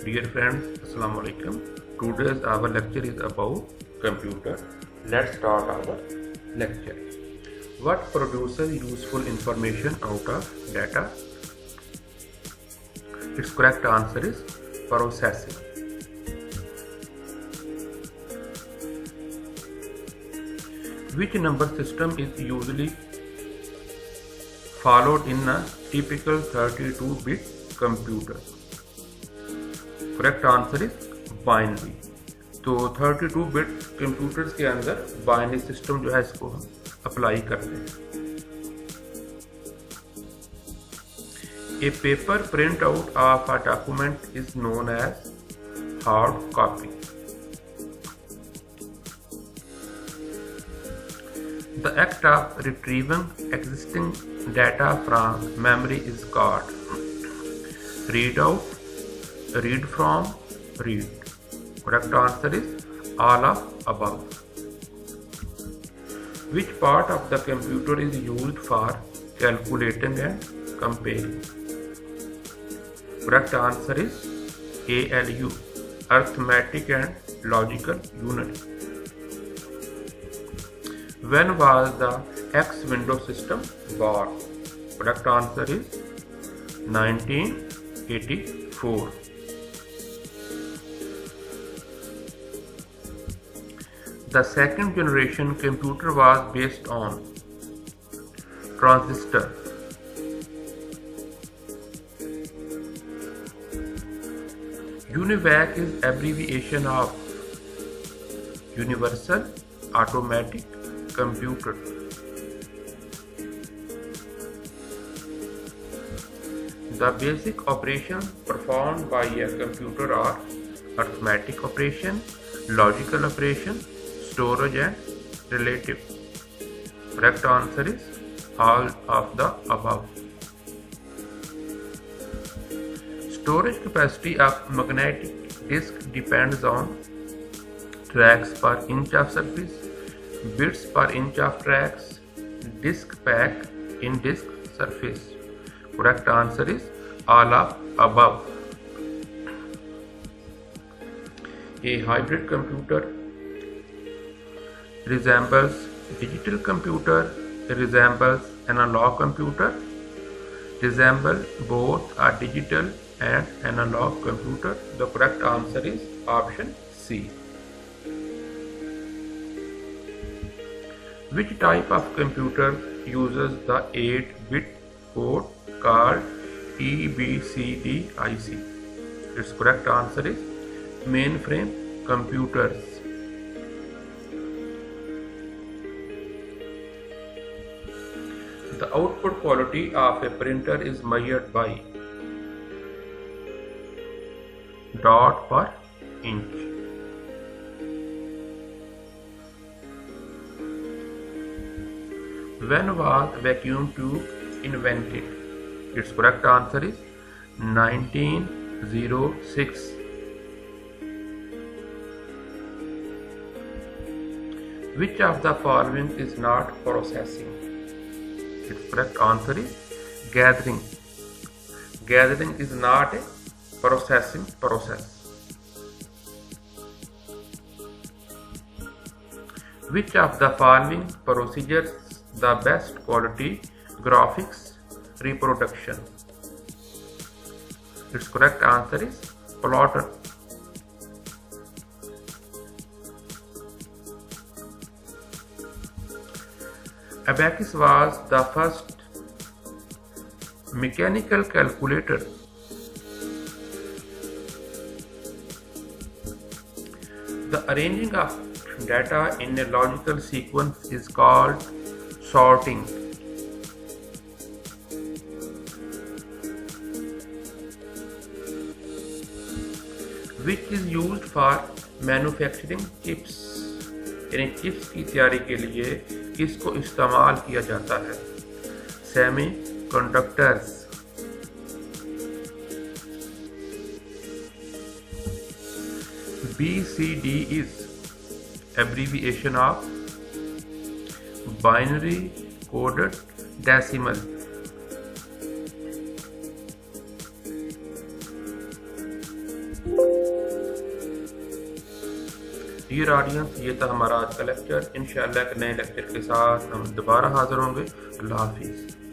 Dear friends, Assalamu alaikum. Today's our lecture is about computer. Let's start our lecture. What produces useful information out of data? Its correct answer is processing. Which number system is usually followed in a typical 32-bit computer? Correct answer is binary. तो 32 bit computers के अंदर binary system जो है इसको हम apply करते हैं। A paper print out of a document is known as hard copy. The act of retrieving existing data from memory is called read out, read from, read. Correct answer is all of above. Which part of the computer is used for calculating and comparing? Correct answer is ALU, arithmetic and logical unit. When was the X window system born? Correct answer is 1984. The second generation computer was based on transistor. UNIVAC is abbreviation of Universal Automatic Computer. The basic operations performed by a computer are arithmetic operation, logical operation, storage and relative. Correct answer is all of the above. Storage capacity of magnetic disk depends on tracks per inch of surface, bits per inch of tracks, disk pack in disk surface. Correct answer is all of above. A hybrid computer resembles digital computer, resembles analog computer, resemble both a digital and analog computer. The correct answer is option C. Which type of computer uses the 8-bit code called EBCDIC? Its correct answer is mainframe computers. The output quality of a printer is measured by dot per inch. When was vacuum tube invented? Its correct answer is 1906. Which of the following is not processing? Its correct answer is gathering. Gathering is not a processing process. Which of the following procedures the best quality graphics reproduction? Its correct answer is plotter. Abacus was the first mechanical calculator. The arranging of data in a logical sequence is called sorting. Which is used for manufacturing chips. यानी chips की तैयारी के लिए किसको इस्तेमाल किया जाता है? Semiconductors. BCD is abbreviation of binary coded decimal. Dear audience, ये था हमारा आज का लेक्चर। इंशाल्लाह एक नए लेक्चर के साथ हम दोबारा हाजिर होंगे। अल्लाह हाफिज़।